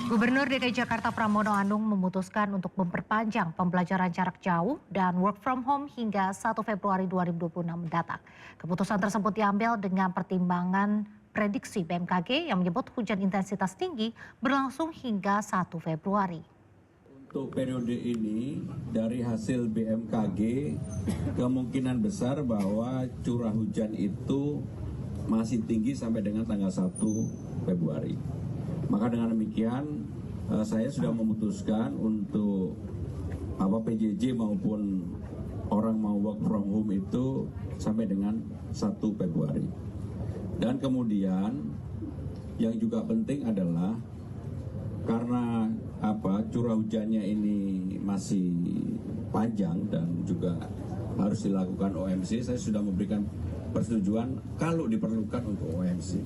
Gubernur DKI Jakarta Pramono Anung memutuskan untuk memperpanjang pembelajaran jarak jauh dan work from home hingga 1 Februari 2026 mendatang. Keputusan tersebut diambil dengan pertimbangan prediksi BMKG yang menyebut hujan intensitas tinggi berlangsung hingga 1 Februari. Untuk periode ini, dari hasil BMKG, kemungkinan besar bahwa curah hujan itu masih tinggi sampai dengan tanggal 1 Februari. Maka dengan demikian, saya sudah memutuskan untuk PJJ maupun orang mau work from home itu sampai dengan 1 Februari. Dan kemudian, yang juga penting adalah karena curah hujannya ini masih panjang dan juga harus dilakukan OMC, saya sudah memberikan persetujuan kalau diperlukan untuk OMC.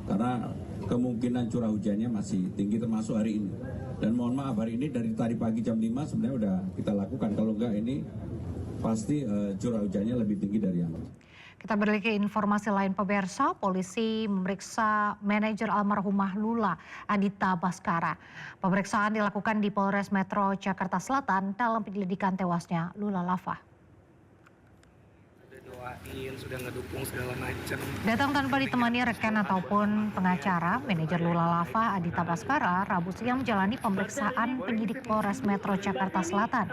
Karena kemungkinan curah hujannya masih tinggi termasuk hari ini. Dan mohon maaf, hari ini dari tadi pagi jam 5 sebenarnya udah kita lakukan. Kalau enggak ini pasti curah hujannya lebih tinggi dari yang lain. Kita beralih ke informasi lain, pemirsa. Polisi memeriksa manajer almarhumah Lula, Adita Baskara. Pemeriksaan dilakukan di Polres Metro Jakarta Selatan dalam penyelidikan tewasnya Lula Lava. Sudah doain, sudah ngedukung segala macam. Datang tanpa ditemani rekan ataupun pengacara, manajer Lula Lava, Adita Baskara, Rabu siang menjalani pemeriksaan penyidik Polres Metro Jakarta Selatan.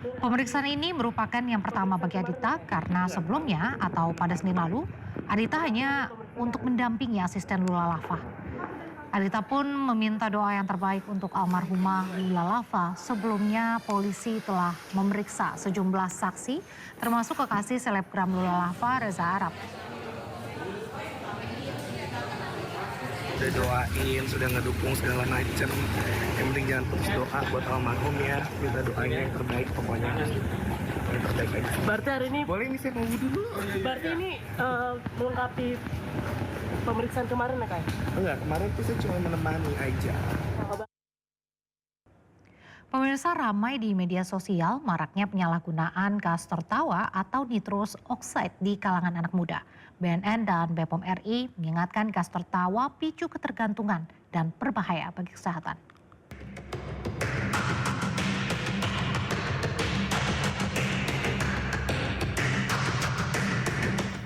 Pemeriksaan ini merupakan yang pertama bagi Adita karena sebelumnya atau pada Senin lalu, Adita hanya untuk mendampingi asisten Lula Lava. Adita pun meminta doa yang terbaik untuk almarhumah Lula Lava. Sebelumnya polisi telah memeriksa sejumlah saksi termasuk kekasih selebgram Lula Lava, Reza Arab. Sudah doain, sudah ngedukung segala macam. Yang penting jangan putus doa buat almarhum ya. Minta doanya yang terbaik pokoknya. Yang terbaik aja. Berarti hari ini Boleh nih saya mau wudhu dulu. Berarti ini melengkapi pemeriksaan kemarin ya Kak? Enggak, kemarin tuh saya cuma menemani aja. Pemirsa, ramai di media sosial maraknya penyalahgunaan gas tertawa atau nitrous oxide di kalangan anak muda. BNN dan BPOM RI mengingatkan gas tertawa picu ketergantungan dan berbahaya bagi kesehatan.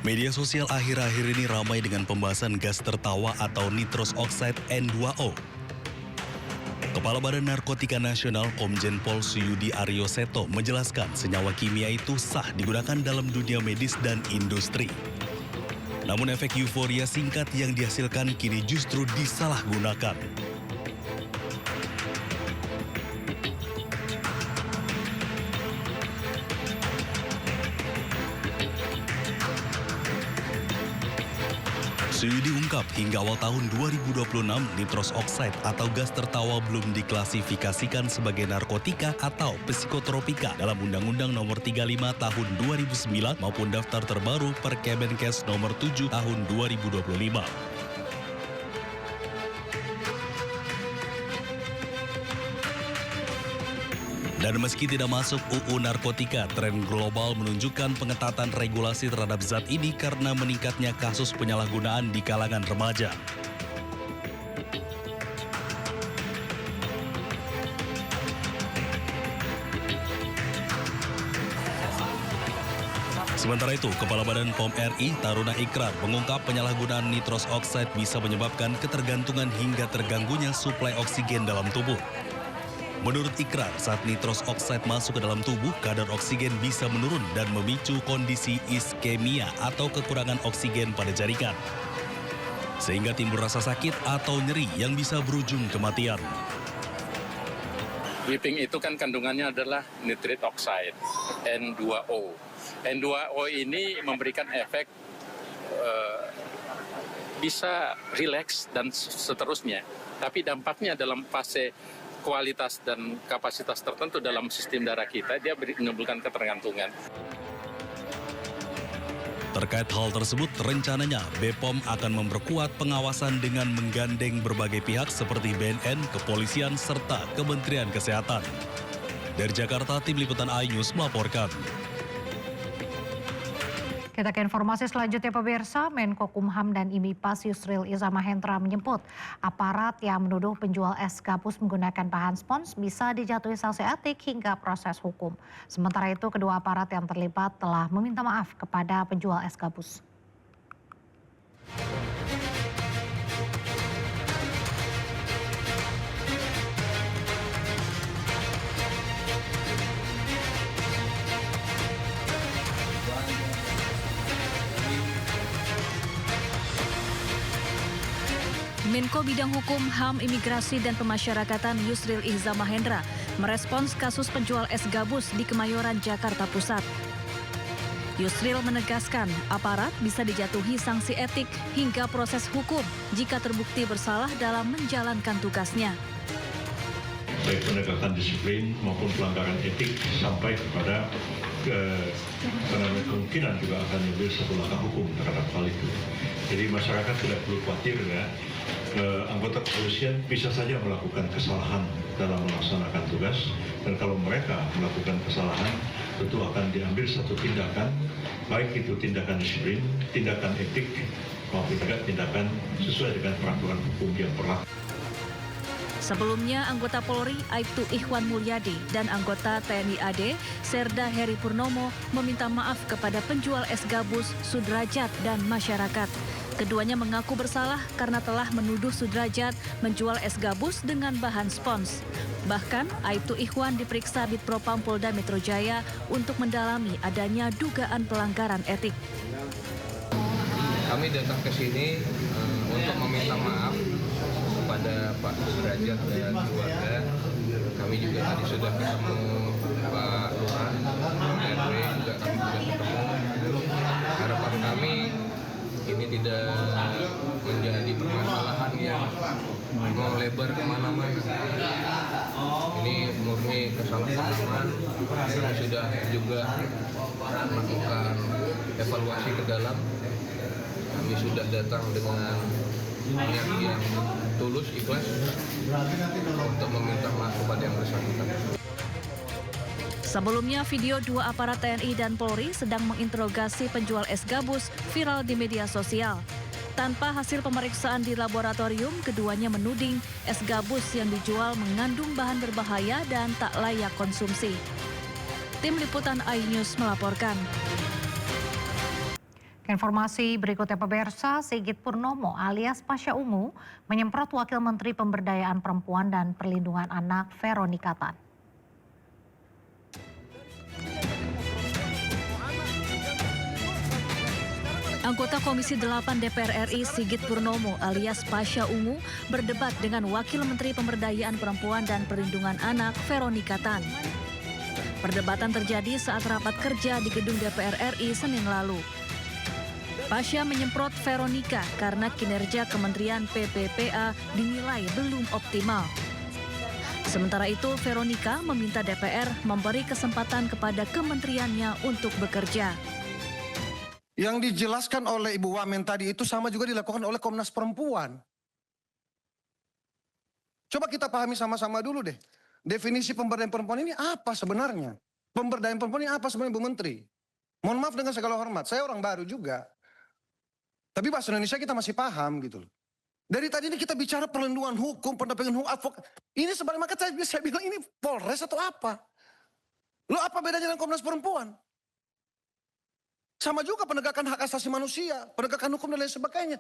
Media sosial akhir-akhir ini ramai dengan pembahasan gas tertawa atau nitrous oxide N2O. Kepala Badan Narkotika Nasional Komjen Pol Suyudi Aryo Seto menjelaskan senyawa kimia itu sah digunakan dalam dunia medis dan industri. Namun efek euforia singkat yang dihasilkan kini justru disalahgunakan. Suyudi ungkap hingga awal tahun 2026 nitrous oxide atau gas tertawa belum diklasifikasikan sebagai narkotika atau psikotropika dalam Undang-Undang Nomor 35 Tahun 2009 maupun daftar terbaru Perkemenkes Nomor 7 Tahun 2025. Dan meski tidak masuk UU Narkotika, tren global menunjukkan pengetatan regulasi terhadap zat ini karena meningkatnya kasus penyalahgunaan di kalangan remaja. Sementara itu, Kepala Badan POM RI Taruna Ikrar mengungkap penyalahgunaan nitrous oxide bisa menyebabkan ketergantungan hingga terganggunya suplai oksigen dalam tubuh. Menurut Ikrar, saat nitrous oxide masuk ke dalam tubuh, kadar oksigen bisa menurun dan memicu kondisi iskemia atau kekurangan oksigen pada jaringan. Sehingga timbul rasa sakit atau nyeri yang bisa berujung kematian. Vaping itu kan kandungannya adalah nitrate oxide, N2O. N2O ini memberikan efek bisa rileks dan seterusnya. Tapi dampaknya dalam fase kualitas dan kapasitas tertentu dalam sistem darah kita, dia menimbulkan ketergantungan. Terkait hal tersebut, rencananya BPOM akan memperkuat pengawasan dengan menggandeng berbagai pihak seperti BNN, kepolisian, serta Kementerian Kesehatan. Dari Jakarta, Tim Liputan iNews melaporkan. Kita ke informasi selanjutnya pemirsa, Menko Kumham dan IMIPAS Yusril Iza Mahendra menyebut aparat yang menuduh penjual es gabus menggunakan bahan spons bisa dijatuhi sanksi etik hingga proses hukum. Sementara itu kedua aparat yang terlibat telah meminta maaf kepada penjual es gabus. Menko Bidang Hukum, HAM, Imigrasi, dan Pemasyarakatan Yusril Iza Mahendra merespons kasus penjual es gabus di Kemayoran, Jakarta Pusat. Yusril menegaskan aparat bisa dijatuhi sanksi etik hingga proses hukum jika terbukti bersalah dalam menjalankan tugasnya. Baik penegakan disiplin maupun pelanggaran etik sampai kepada kemungkinan juga akan diambil satu langkah hukum terhadap hal itu. Jadi masyarakat tidak perlu khawatir ya. Anggota kepolisian bisa saja melakukan kesalahan dalam melaksanakan tugas, dan kalau mereka melakukan kesalahan tentu akan diambil satu tindakan, baik itu tindakan disiplin, tindakan etik maupun juga tindakan sesuai dengan peraturan hukum yang berlaku. Sebelumnya, anggota Polri Aibtu Ikhwan Mulyadi dan anggota TNI AD Serda Heri Purnomo meminta maaf kepada penjual es gabus, Sudrajat, dan masyarakat. Keduanya mengaku bersalah karena telah menuduh Sudrajat menjual es gabus dengan bahan spons. Bahkan, Aibtu Ikhwan diperiksa Bitpropam Polda Metro Jaya untuk mendalami adanya dugaan pelanggaran etik. Kami datang ke sini untuk meminta maaf kepada Pak Sudrajat dan keluarga. Kami juga tadi sudah ketemu Pak Lurah, Pak RW juga kami sudah ketemu. Harapan kami ini tidak menjadi permasalahan yang melebar kemana-mana. Ini murni kesalahpahaman. Kami sudah juga melakukan evaluasi ke dalam. Kami sudah datang dengan niat yang tulus, ikhlas untuk meminta maaf kepada yang bersangkutan. Sebelumnya, video dua aparat TNI dan Polri sedang menginterogasi penjual es gabus viral di media sosial. Tanpa hasil pemeriksaan di laboratorium, keduanya menuding es gabus yang dijual mengandung bahan berbahaya dan tak layak konsumsi. Tim Liputan iNews melaporkan. Informasi berikutnya pemirsa, Sigit Purnomo alias Pasha Ungu menyemprot Wakil Menteri Pemberdayaan Perempuan dan Perlindungan Anak Veronika Tan. Anggota Komisi 8 DPR RI Sigit Purnomo alias Pasha Ungu berdebat dengan Wakil Menteri Pemberdayaan Perempuan dan Perlindungan Anak Veronika Tan. Perdebatan terjadi saat rapat kerja di gedung DPR RI Senin lalu. Pasha menyemprot Veronika karena kinerja Kementerian PPPA dinilai belum optimal. Sementara itu, Veronika meminta DPR memberi kesempatan kepada kementeriannya untuk bekerja. Yang dijelaskan oleh Ibu Wamen tadi itu sama juga dilakukan oleh Komnas Perempuan. Coba kita pahami sama-sama dulu deh. Definisi pemberdayaan perempuan ini apa sebenarnya? Pemberdayaan perempuan ini apa sebenarnya Bu Menteri? Mohon maaf dengan segala hormat, saya orang baru juga. Tapi bahasa Indonesia kita masih paham gitu loh. Dari tadi ini kita bicara perlindungan hukum, pendampingan hukum, advokat. Ini sebenarnya maka saya bilang ini Polres atau apa? Lo apa bedanya dengan Komnas Perempuan? Sama juga penegakan hak asasi manusia, penegakan hukum dan lain sebagainya.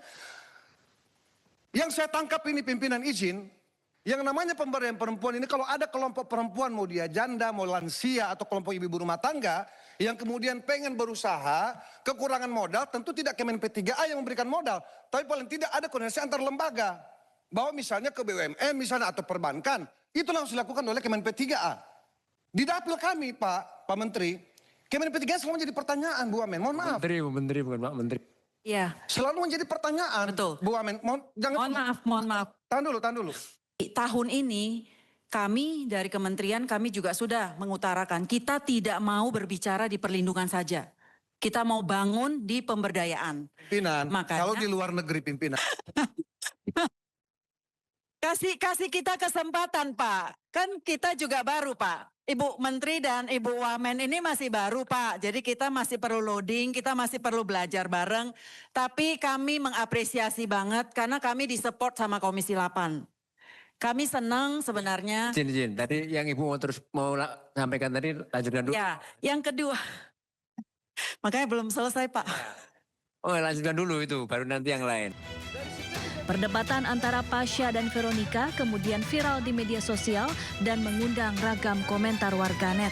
Yang saya tangkap ini pimpinan izin, yang namanya pemberdayaan perempuan ini kalau ada kelompok perempuan mau dia janda, mau lansia atau kelompok ibu rumah tangga yang kemudian pengen berusaha, kekurangan modal, tentu tidak Kemen P3A yang memberikan modal, tapi paling tidak ada koordinasi antar lembaga. Bahwa misalnya ke BUMN misalnya atau perbankan, itu langsung dilakukan oleh Kemen P3A. Di dapil kami Pak Menteri, Kemen P3A selalu menjadi pertanyaan Bu Wamen, mohon maaf. Bu Menteri bukan Pak Menteri. Iya. Selalu menjadi pertanyaan. Betul. Bu Wamen, Mohon maaf. Tahan dulu. Tahun ini kami dari kementerian kami juga sudah mengutarakan kita tidak mau berbicara di perlindungan saja. Kita mau bangun di pemberdayaan. Pimpinan, Makanya, kalau di luar negeri pimpinan. Kasih kita kesempatan, Pak. Kan kita juga baru, Pak. Ibu Menteri dan Ibu Wamen ini masih baru, Pak. Jadi kita masih perlu loading, kita masih perlu belajar bareng. Tapi kami mengapresiasi banget karena kami disupport sama Komisi 8. Kami senang sebenarnya. Izin. Tadi yang Ibu mau sampaikan tadi, lanjutkan dulu. Ya, yang kedua. Makanya belum selesai, Pak. Oh, lanjutkan dulu itu, baru nanti yang lain. Perdebatan antara Pasha dan Veronica kemudian viral di media sosial dan mengundang ragam komentar warganet.